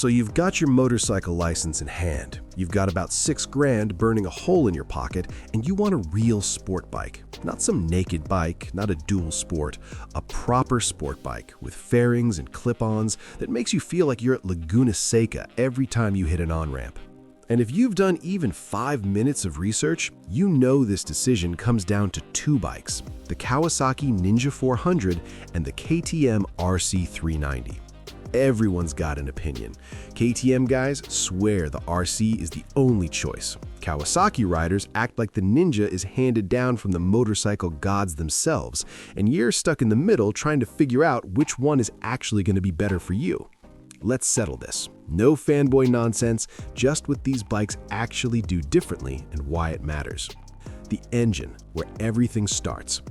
So you've got your motorcycle license in hand, you've got about 6 grand burning a hole in your pocket, and you want a real sport bike. Not some naked bike, not a dual sport, a proper sport bike with fairings and clip-ons that makes you feel like you're at Laguna Seca every time you hit an on-ramp. And if you've done even 5 minutes of research, you know this decision comes down to 2 bikes, the Kawasaki Ninja 400 and the KTM RC 390. Everyone's got an opinion. KTM guys swear the RC is the only choice. Kawasaki riders act like the Ninja is handed down from the motorcycle gods themselves, and you're stuck in the middle trying to figure out which one is actually going to be better for you. Let's settle this. No fanboy nonsense, just what these bikes actually do differently and why it matters. The engine, where everything starts.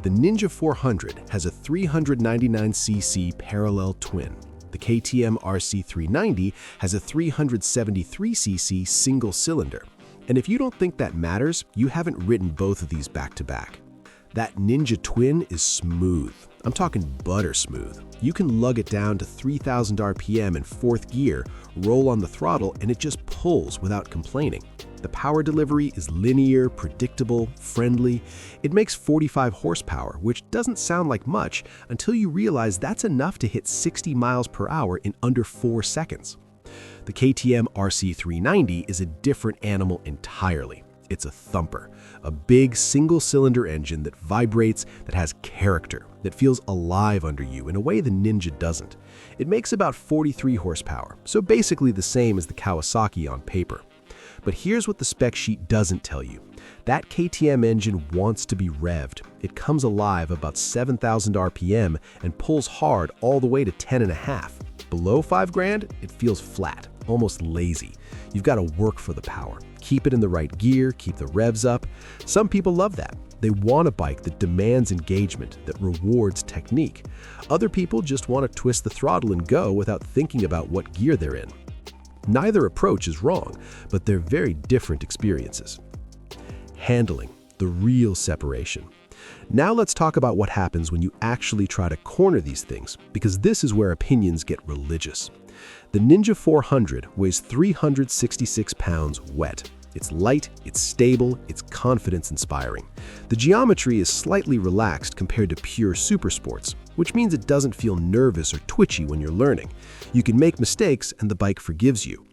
The Ninja 400 has a 399cc parallel twin. The KTM RC 390 has a 373cc single cylinder. And if you don't think that matters, you haven't ridden both of these back to back. That Ninja twin is smooth. I'm talking butter smooth. You can lug it down to 3,000 RPM in 4th gear, roll on the throttle, and it just pulls without complaining. The power delivery is linear, predictable, friendly. It makes 45 horsepower, which doesn't sound like much until you realize that's enough to hit 60 miles per hour in under 4 seconds. The KTM RC 390 is a different animal entirely. It's a thumper, a big single-cylinder engine that vibrates, that has character, that feels alive under you in a way the Ninja doesn't. It makes about 43 horsepower, so basically the same as the Kawasaki on paper. But here's what the spec sheet doesn't tell you. That KTM engine wants to be revved. It comes alive about 7,000 RPM and pulls hard all the way to 10.5. Below 5 grand, it feels flat, almost lazy. You've got to work for the power. Keep it in the right gear, keep the revs up. Some people love that. They want a bike that demands engagement, that rewards technique. Other people just want to twist the throttle and go without thinking about what gear they're in. Neither approach is wrong, but they're very different experiences. Handling, the real separation. Now let's talk about what happens when you actually try to corner these things, because this is where opinions get religious. The Ninja 400 weighs 366 pounds wet. It's light, it's stable, it's confidence-inspiring. The geometry is slightly relaxed compared to pure supersports, which means it doesn't feel nervous or twitchy when you're learning. You can make mistakes and the bike forgives you.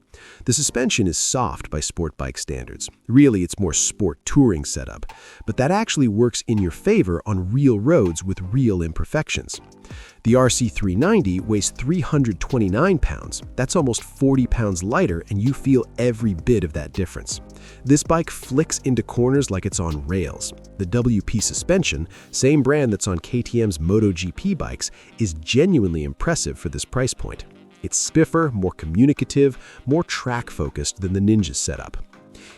The suspension is soft by sport bike standards. Really, it's more sport touring setup, but that actually works in your favor on real roads with real imperfections. The RC 390 weighs 329 pounds. That's almost 40 pounds lighter, and you feel every bit of that difference. This bike flicks into corners like it's on rails. The WP suspension, same brand that's on KTM's MotoGP bikes, is genuinely impressive for this price point. It's spiffer, more communicative, more track-focused than the Ninja's setup.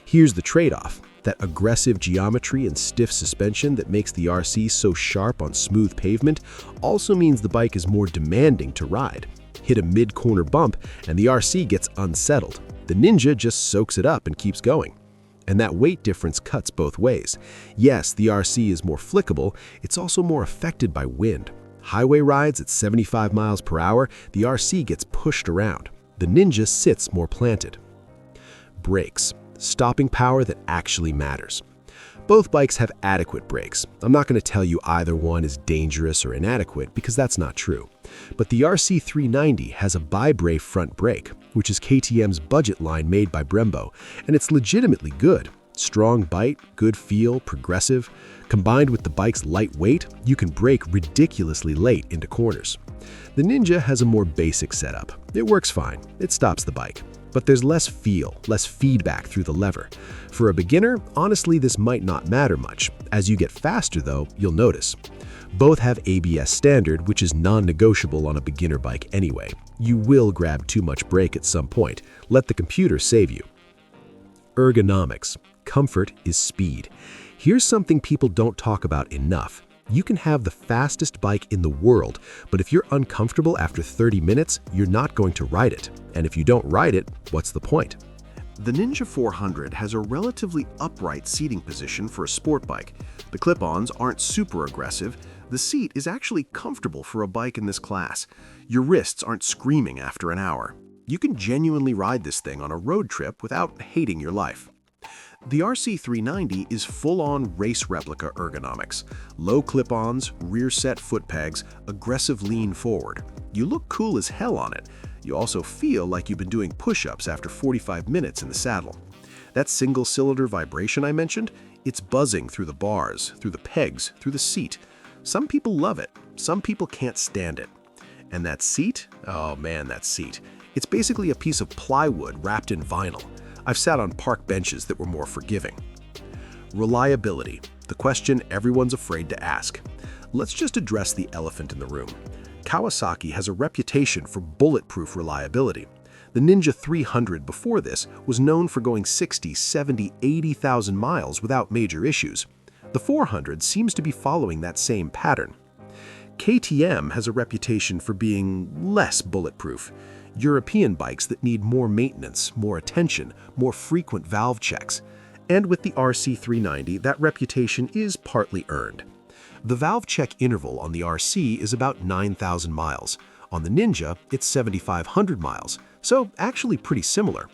Here's the trade-off. That aggressive geometry and stiff suspension that makes the RC so sharp on smooth pavement also means the bike is more demanding to ride. Hit a mid-corner bump and the RC gets unsettled. The Ninja just soaks it up and keeps going. And that weight difference cuts both ways. Yes, the RC is more flickable, it's also more affected by wind. Highway rides at 75 miles per hour, the RC gets pushed around. The Ninja sits more planted. Brakes. Stopping power that actually matters. Both bikes have adequate brakes. I'm not going to tell you either one is dangerous or inadequate because that's not true. But the RC 390 has a bi-brake front brake, which is KTM's budget line made by Brembo, and it's legitimately good. Strong bite, good feel, progressive. Combined with the bike's light weight, you can brake ridiculously late into corners. The Ninja has a more basic setup. It works fine. It stops the bike. But there's less feel, less feedback through the lever. For a beginner, honestly, this might not matter much. As you get faster, though, you'll notice. Both have ABS standard, which is non-negotiable on a beginner bike anyway. You will grab too much brake at some point. Let the computer save you. Ergonomics. Comfort is speed. Here's something people don't talk about enough. You can have the fastest bike in the world, but if you're uncomfortable after 30 minutes, you're not going to ride it. And if you don't ride it, what's the point? The Ninja 400 has a relatively upright seating position for a sport bike. The clip-ons aren't super aggressive. The seat is actually comfortable for a bike in this class. Your wrists aren't screaming after an hour. You can genuinely ride this thing on a road trip without hating your life. The RC390 is full-on race replica ergonomics. Low clip-ons, rear-set foot pegs, aggressive lean forward. You look cool as hell on it. You also feel like you've been doing push-ups after 45 minutes in the saddle. That single-cylinder vibration I mentioned, it's buzzing through the bars, through the pegs, through the seat. Some people love it, some people can't stand it. And that seat? Oh man, that seat. It's basically a piece of plywood wrapped in vinyl. I've sat on park benches that were more forgiving. Reliability, the question everyone's afraid to ask. Let's just address the elephant in the room. Kawasaki has a reputation for bulletproof reliability. The Ninja 300 before this was known for going 60, 70, 80,000 miles without major issues. The 400 seems to be following that same pattern. KTM has a reputation for being less bulletproof. European bikes that need more maintenance, more attention, more frequent valve checks. And with the RC390, that reputation is partly earned. The valve check interval on the RC is about 9,000 miles. On the Ninja, it's 7,500 miles, so actually pretty similar.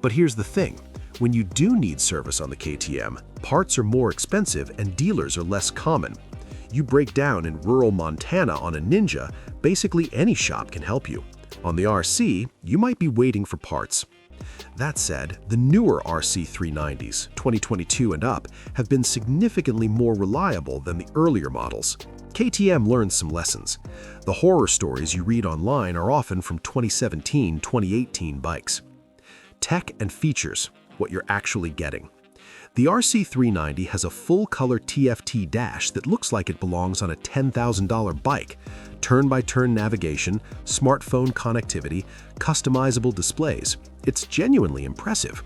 But here's the thing, when you do need service on the KTM, parts are more expensive and dealers are less common. You break down in rural Montana on a Ninja, basically any shop can help you. On the RC, you might be waiting for parts. That said, the newer RC390s, 2022 and up, have been significantly more reliable than the earlier models. KTM learned some lessons. The horror stories you read online are often from 2017, 2018 bikes. Tech and features, what you're actually getting. The RC390 has a full-color TFT dash that looks like it belongs on a $10,000 bike. Turn-by-turn navigation, smartphone connectivity, customizable displays. It's genuinely impressive.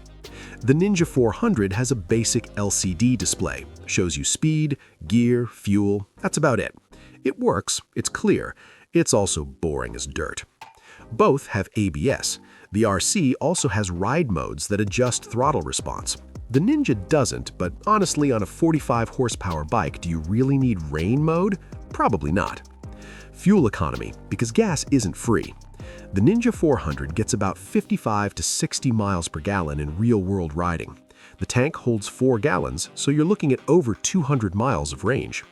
The Ninja 400 has a basic LCD display. Shows you speed, gear, fuel. That's about it. It works, it's clear. It's also boring as dirt. Both have ABS. The RC also has ride modes that adjust throttle response. The Ninja doesn't, but honestly, on a 45 horsepower bike, do you really need rain mode? Probably not. Fuel economy, because gas isn't free. The Ninja 400 gets about 55 to 60 miles per gallon in real-world riding. The tank holds 4 gallons, so you're looking at over 200 miles of range.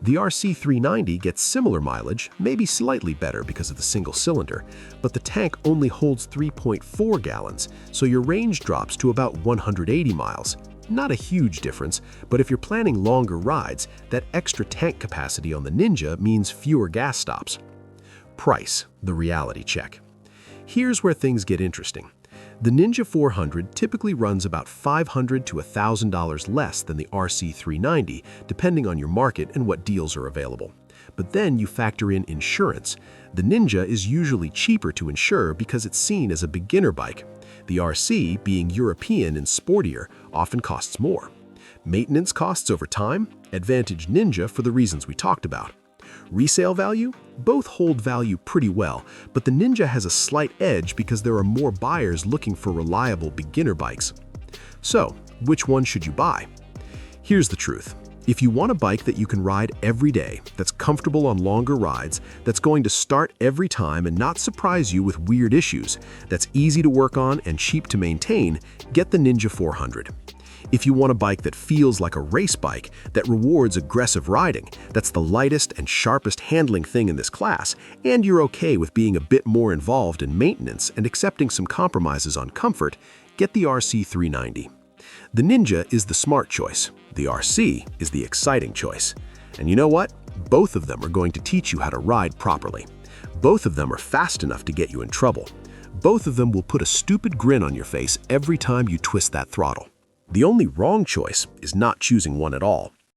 The RC390 gets similar mileage, maybe slightly better because of the single cylinder, but the tank only holds 3.4 gallons, so your range drops to about 180 miles. Not a huge difference, but if you're planning longer rides, that extra tank capacity on the Ninja means fewer gas stops. Price, the reality check. Here's where things get interesting. The Ninja 400 typically runs about $500 to $1,000 less than the RC390, depending on your market and what deals are available. But then you factor in insurance. The Ninja is usually cheaper to insure because it's seen as a beginner bike. The RC, being European and sportier, often costs more. Maintenance costs over time, advantage Ninja for the reasons we talked about. Resale value? Both hold value pretty well, but the Ninja has a slight edge because there are more buyers looking for reliable beginner bikes. So, which one should you buy? Here's the truth. If you want a bike that you can ride every day, that's comfortable on longer rides, that's going to start every time and not surprise you with weird issues, that's easy to work on and cheap to maintain, get the Ninja 400. If you want a bike that feels like a race bike, that rewards aggressive riding, that's the lightest and sharpest handling thing in this class, and you're okay with being a bit more involved in maintenance and accepting some compromises on comfort, get the RC390. The Ninja is the smart choice. The RC is the exciting choice. And you know what? Both of them are going to teach you how to ride properly. Both of them are fast enough to get you in trouble. Both of them will put a stupid grin on your face every time you twist that throttle. The only wrong choice is not choosing one at all.